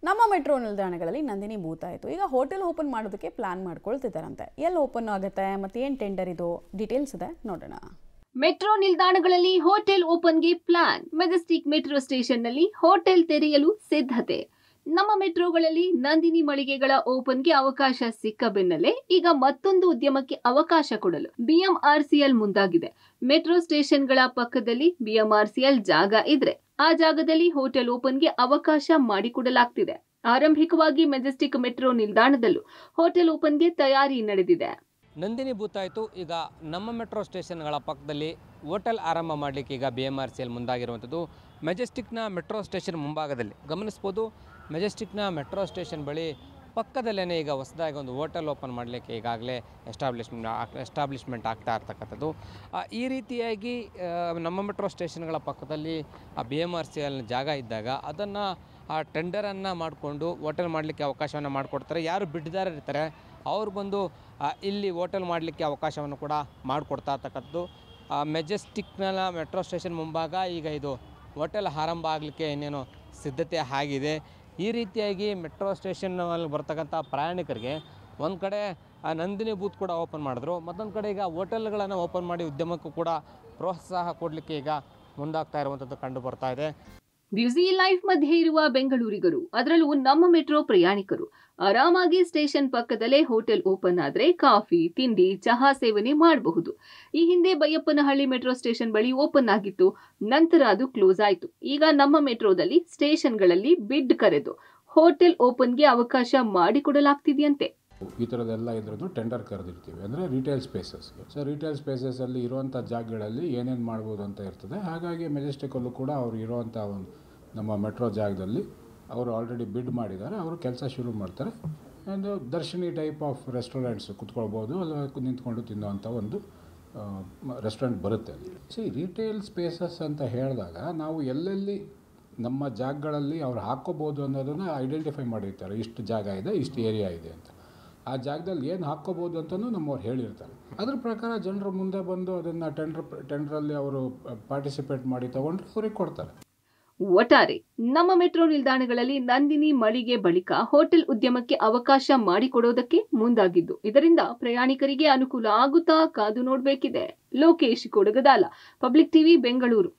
ನಮ್ಮ ಮೆಟ್ರೋ ನಿಲ್ದಾಣಗಳಲ್ಲಿ ನಂದಿನಿ ಬೂತ್ ಆಯಿತು. ಈಗ ಹೋಟೆಲ್ ಓಪನ್ ಮಾಡೋದಕ್ಕೆ ಪ್ಲಾನ್ ಮಾಡ್ಕೊಳ್ತಿದ್ದಾರಂತೆ. ಎಲ್ಲಿ ಓಪನ್ ಆಗುತ್ತೆ ಮತ್ತೆ ಏನು ಟೆಂಡರ್ ಇದು ಡೀಟೇಲ್ಸ್ ಇದೆ ನೋಡೋಣ. ಮೆಟ್ರೋ ನಿಲ್ದಾಣಗಳಲ್ಲಿ ಹೋಟೆಲ್ ಓಪನ್ಗೆ ಪ್ಲಾನ್. ಮೆಜೆಸ್ಟಿಕ್ ಮೆಟ್ರೋ ಸ್ಟೇಷನ್ನಲ್ಲಿ ಹೋಟೆಲ್ ತೆರೆಯಲು ಸಿದ್ಧತೆ. ನಮ್ಮ ಮೆಟ್ರೋಗಳಲ್ಲಿ ನಂದಿನಿ ಮಳಿಗೆಗಳ ಓಪನ್ಗೆ ಅವಕಾಶ ಸಿಕ್ಕ ಬೆನ್ನಲ್ಲೇ ಈಗ ಮತ್ತೊಂದು ಉದ್ಯಮಕ್ಕೆ ಅವಕಾಶ ಕೊಡಲು ಬಿಎಂಆರ್ಸಿಎಲ್ ಮುಂದಾಗಿದೆ. ಮೆಟ್ರೋ ಸ್ಟೇಷನ್ಗಳ ಪಕ್ಕದಲ್ಲಿ ಬಿಎಂಆರ್ಸಿಎಲ್ ಜಾಗ ಇದ್ರೆ ಆ ಜಾಗದಲ್ಲಿ ಹೋಟೆಲ್ ಓಪನ್ಗೆ ಅವಕಾಶ ಮಾಡಿಕೊಡಲಾಗ್ತಿದೆ. ಆರಂಭಿಕವಾಗಿ ಮೆಜೆಸ್ಟಿಕ್ ಮೆಟ್ರೋ ನಿಲ್ದಾಣದಲ್ಲೂ ಹೋಟೆಲ್ ಓಪನ್ಗೆ ತಯಾರಿ ನಡೆದಿದೆ. ನಂದಿನಿ ಬೂತ್ ಆಯಿತು. ಈಗ ನಮ್ಮ ಮೆಟ್ರೋ ಸ್ಟೇಷನ್ಗಳ ಪಕ್ಕದಲ್ಲಿ ಹೋಟೆಲ್ ಆರಂಭ ಮಾಡಲಿಕ್ಕೆ ಈಗ ಬಿಎಂಆರ್ಸಿಎಲ್ ಮುಂದಾಗಿರುವಂಥದ್ದು. ಮೆಜೆಸ್ಟಿಕ್ನ ಮೆಟ್ರೋ ಸ್ಟೇಷನ್ ಮುಂಭಾಗದಲ್ಲಿ ಗಮನಿಸ್ಬೋದು. ಮೆಜೆಸ್ಟಿಕ್ನ ಮೆಟ್ರೋ ಸ್ಟೇಷನ್ ಬಳಿ ಪಕ್ಕದಲ್ಲೇ ಈಗ ಹೊಸದಾಗಿ ಒಂದು ಹೋಟೆಲ್ ಓಪನ್ ಮಾಡಲಿಕ್ಕೆ ಈಗಾಗಲೇ ಎಸ್ಟಾಬ್ಲಿಷ್ಮೆಂಟ್ ಆಗ್ತಾ ಇರ್ತಕ್ಕಂಥದ್ದು. ಈ ರೀತಿಯಾಗಿ ನಮ್ಮ ಮೆಟ್ರೋ ಸ್ಟೇಷನ್ಗಳ ಪಕ್ಕದಲ್ಲಿ ಬಿಎಂಆರ್ಸಿಎಲ್ ಜಾಗ ಇದ್ದಾಗ ಅದನ್ನು ಟೆಂಡರನ್ನು ಮಾಡಿಕೊಂಡು ಹೋಟೆಲ್ ಮಾಡಲಿಕ್ಕೆ ಅವಕಾಶವನ್ನು ಮಾಡಿಕೊಡ್ತಾರೆ. ಯಾರು ಬಿಡ್ದಾರರು ಇರ್ತಾರೆ ಅವ್ರು ಬಂದು ಇಲ್ಲಿ ಹೋಟೆಲ್ ಮಾಡಲಿಕ್ಕೆ ಅವಕಾಶವನ್ನು ಕೂಡ ಮಾಡಿಕೊಡ್ತಾ ಇರ್ತಕ್ಕಂಥದ್ದು. ಮೆಜೆಸ್ಟಿಕ್ನ ಮೆಟ್ರೋ ಸ್ಟೇಷನ್ ಮುಂಭಾಗ ಈಗ ಇದು ಹೋಟೆಲ್ ಆರಂಭ ಆಗಲಿಕ್ಕೆ ಇನ್ನೇನು ಸಿದ್ಧತೆ ಆಗಿದೆ. ಈ ರೀತಿಯಾಗಿ ಮೆಟ್ರೋ ಸ್ಟೇಷನ್ನಲ್ಲಿ ಬರ್ತಕ್ಕಂಥ ಪ್ರಯಾಣಿಕರಿಗೆ ಒಂದು ಕಡೆ ನಂದಿನಿ ಬೂತ್ ಕೂಡ ಓಪನ್ ಮಾಡಿದ್ರು, ಮತ್ತೊಂದು ಕಡೆ ಈಗ ಹೋಟೆಲ್ಗಳನ್ನು ಓಪನ್ ಮಾಡಿ ಉದ್ಯಮಕ್ಕೂ ಕೂಡ ಪ್ರೋತ್ಸಾಹ ಕೊಡಲಿಕ್ಕೆ ಈಗ ಮುಂದಾಗ್ತಾ ಇರುವಂಥದ್ದು ಕಂಡು ಬರ್ತಾ ಇದೆ. ಬ್ಯುಸಿ ಲೈಫ್ ಮಧ್ಯೆ ಇರುವ ಬೆಂಗಳೂರಿಗರು, ಅದರಲ್ಲೂ ನಮ್ಮ ಮೆಟ್ರೋ ಪ್ರಯಾಣಿಕರು ಆರಾಮಾಗಿ ಸ್ಟೇಷನ್ ಪಕ್ಕದಲ್ಲೇ ಹೋಟೆಲ್ ಓಪನ್ ಆದ್ರೆ ಕಾಫಿ, ತಿಂಡಿ, ಚಹಾ ಸೇವನೆ ಮಾಡಬಹುದು. ಈ ಹಿಂದೆ ಬೈಯಪ್ಪನಹಳ್ಳಿ ಮೆಟ್ರೋ ಸ್ಟೇಷನ್ ಬಳಿ ಓಪನ್ ಆಗಿತ್ತು, ನಂತರ ಅದು ಕ್ಲೋಸ್ ಆಯಿತು. ಈಗ ನಮ್ಮ ಮೆಟ್ರೋದಲ್ಲಿ ಸ್ಟೇಷನ್ಗಳಲ್ಲಿ ಬಿಡ್ ಕರೆದು ಹೋಟೆಲ್ ಓಪನ್ಗೆ ಅವಕಾಶ ಮಾಡಿಕೊಡಲಾಗ್ತಿದೆಯಂತೆ. ಈ ಥರದ್ದೆಲ್ಲ ಇದ್ರದ್ದು ಟೆಂಡರ್ ಕರೆದಿರ್ತೀವಿ, ಅಂದರೆ ರಿಟೇಲ್ ಸ್ಪೇಸಸ್ಗೆ. ಸೊ ರಿಟೇಲ್ ಸ್ಪೇಸಸಲ್ಲಿ ಇರುವಂಥ ಜಾಗಗಳಲ್ಲಿ ಏನೇನು ಮಾಡ್ಬೋದು ಅಂತ ಇರ್ತದೆ. ಹಾಗಾಗಿ ಮೆಜೆಸ್ಟಿಕಲ್ಲೂ ಕೂಡ ಅವರು ಇರುವಂಥ ಒಂದು ನಮ್ಮ ಮೆಟ್ರೋ ಜಾಗದಲ್ಲಿ ಅವರು ಆಲ್ರೆಡಿ ಬಿಡ್ ಮಾಡಿದ್ದಾರೆ, ಅವರು ಕೆಲಸ ಶುರು ಮಾಡ್ತಾರೆ. ಒಂದು ದರ್ಶಿನಿ ಟೈಪ್ ಆಫ್ ರೆಸ್ಟೋರೆಂಟ್ಸ್ ಕುತ್ಕೊಳ್ಬೋದು, ಅಲ್ಲಿ ನಿಂತ್ಕೊಂಡು ತಿನ್ನುವಂಥ ಒಂದು ರೆಸ್ಟೋರೆಂಟ್ ಬರುತ್ತೆ ಅಲ್ಲಿ. ರಿಟೇಲ್ ಸ್ಪೇಸಸ್ ಅಂತ ಹೇಳಿದಾಗ ನಾವು ಎಲ್ಲೆಲ್ಲಿ ನಮ್ಮ ಜಾಗಗಳಲ್ಲಿ ಅವ್ರು ಹಾಕ್ಕೋಬೋದು ಅನ್ನೋದನ್ನು ಐಡೆಂಟಿಫೈ ಮಾಡಿರ್ತಾರೆ. ಇಷ್ಟು ಜಾಗ ಇದೆ, ಇಷ್ಟು ಏರಿಯಾ ಇದೆ ಅಂತ. ಆ ಜಾಗದಲ್ಲಿ ಏನು ಹಾಕ್ಕೋಬೋದು ಅಂತಲೂ ನಮ್ಮವ್ರು ಹೇಳಿರ್ತಾರೆ. ಅದ್ರ ಪ್ರಕಾರ ಜನರು ಮುಂದೆ ಬಂದು ಅದನ್ನು ಟೆಂಡ್ರಲ್ಲಿ ಅವರು ಪಾರ್ಟಿಸಿಪೇಟ್ ಮಾಡಿ ತೊಗೊಂಡ್ರೆ ಅವ್ರಿಗೆ ಕೊಡ್ತಾರೆ. ಒಟ್ಟಾರೆ ನಮ್ಮ ಮೆಟ್ರೋ ನಿಲ್ದಾಣಗಳಲ್ಲಿ ನಂದಿನಿ ಮಳಿಗೆ ಬಳಿಕ ಹೋಟೆಲ್ ಉದ್ಯಮಕ್ಕೆ ಅವಕಾಶ ಮಾಡಿಕೊಡೋದಕ್ಕೆ ಮುಂದಾಗಿದ್ದು, ಇದರಿಂದ ಪ್ರಯಾಣಿಕರಿಗೆ ಅನುಕೂಲ ಆಗುತ್ತಾ ಕಾದು ನೋಡಬೇಕಿದೆ. Lokesh Kodagadala, public TV, Bengaluru.